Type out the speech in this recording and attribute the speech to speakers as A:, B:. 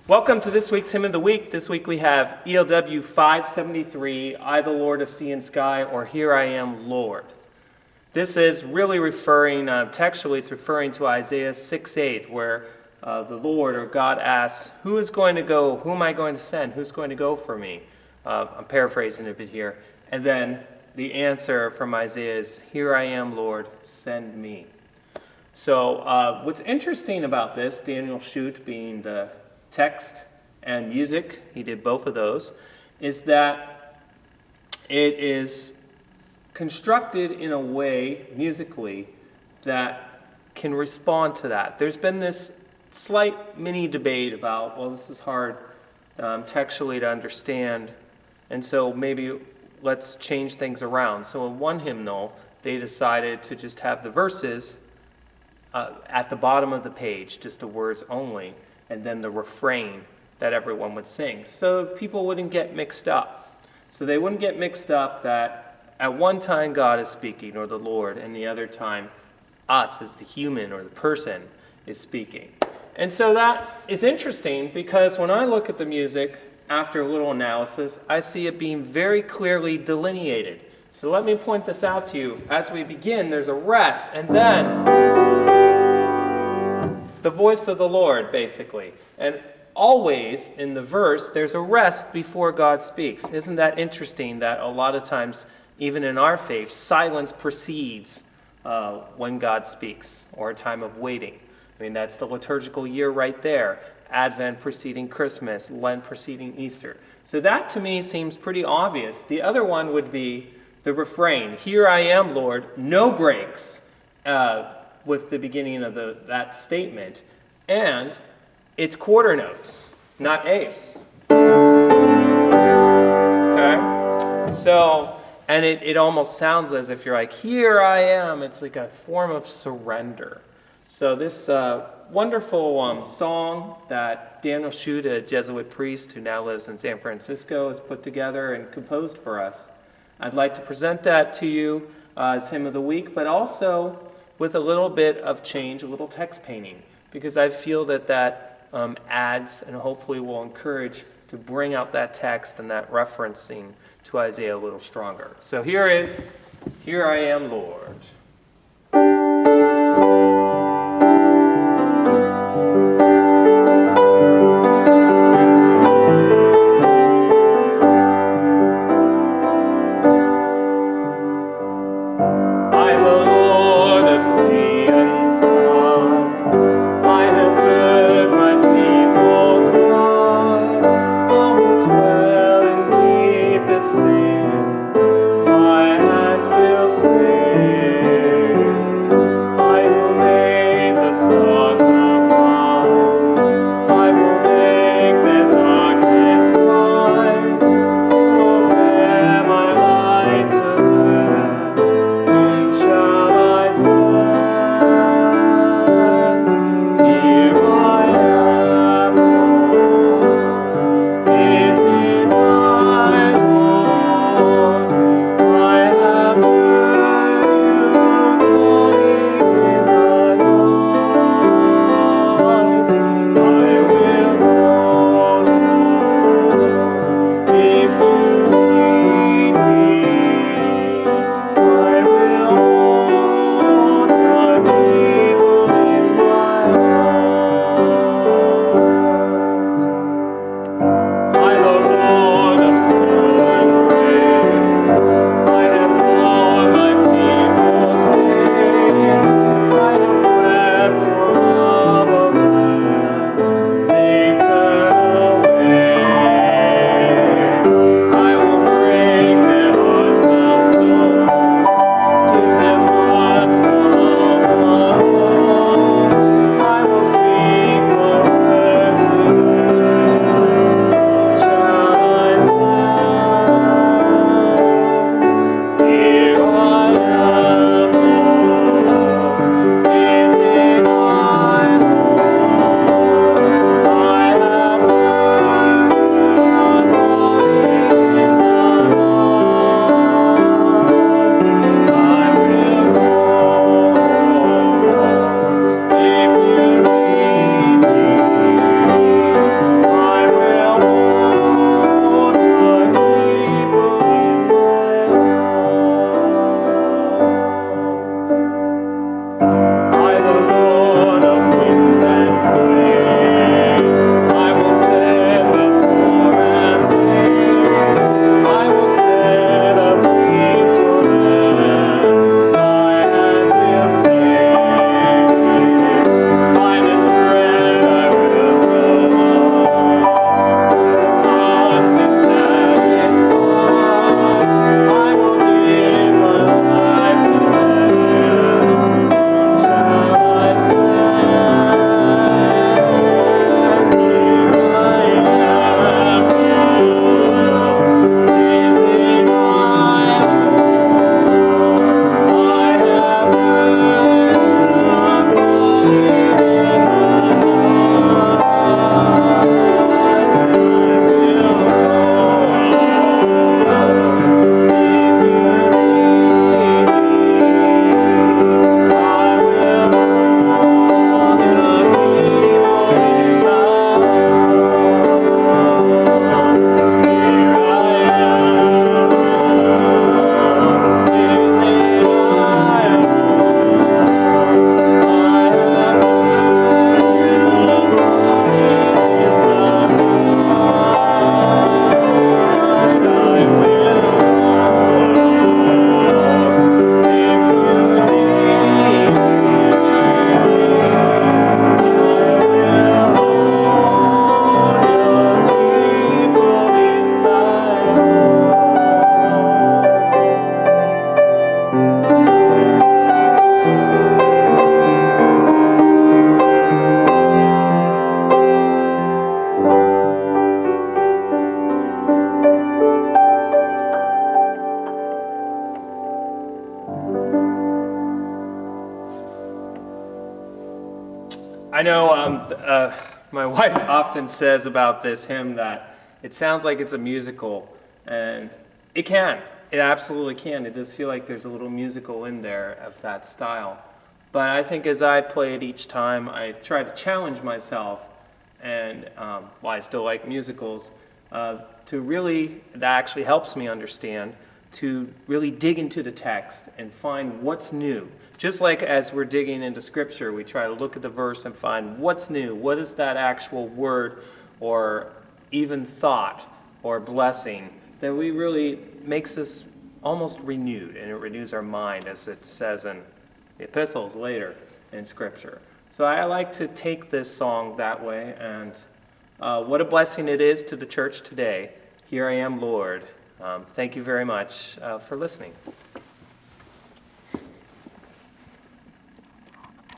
A: Welcome to this week's Hymn of the Week. This week we have ELW 573, I the Lord of Sea and Sky, or Here I Am, Lord. This is really referring, textually it's referring to Isaiah 6:8, where the Lord or God asks, who is going to go, who am I going to send, who's going to go for me? I'm paraphrasing a bit here. And then the answer from Isaiah is, here I am, Lord, send me. So what's interesting about this, Daniel Shute being the text and music, he did both of those, is that it is constructed in a way, musically, that can respond to that. There's been this slight mini debate about, well, this is hard textually to understand, and so maybe let's change things around. So in one hymnal, they decided to just have the verses at the bottom of the page, just the words only, and then the refrain that everyone would sing, so people wouldn't get mixed up. So they wouldn't get mixed up that at one time God is speaking, or the Lord, and the other time us as the human or the person is speaking. And so that is interesting because when I look at the music, after a little analysis, I see it being very clearly delineated. So let me point this out to you. As we begin, there's a rest, and then the voice of the Lord, basically. And always in the verse, there's a rest before God speaks. Isn't that interesting that a lot of times, even in our faith, silence precedes when God speaks, or a time of waiting. I mean, that's the liturgical year right there. Advent preceding Christmas, Lent preceding Easter. So that to me seems pretty obvious. The other one would be the refrain, here I am, Lord, no breaks, with the beginning of that statement. And it's quarter notes, not eighths. Okay? So, and it almost sounds as if you're like, here I am. It's like a form of surrender. So this wonderful song that Daniel Shute, a Jesuit priest who now lives in San Francisco, has put together and composed for us. I'd like to present that to you as Hymn of the Week, but also with a little bit of change, a little text painting, because I feel that adds and hopefully will encourage to bring out that text and that referencing to Isaiah a little stronger. So here is, Here I Am, Lord. My hand will sing. I know my wife often says about this hymn that it sounds like it's a musical, and it can. It absolutely can. It does feel like there's a little musical in there of that style. But I think as I play it each time, I try to challenge myself, and while I still like musicals, to really, that actually helps me understand, to really dig into the text and find what's new. Just like as we're digging into Scripture, we try to look at the verse and find what's new. What is that actual word or even thought or blessing that we really makes us almost renewed, and it renews our mind, as it says in the epistles later in Scripture. So I like to take this song that way, and what a blessing it is to the church today. Here I am, Lord. Thank you very much for listening.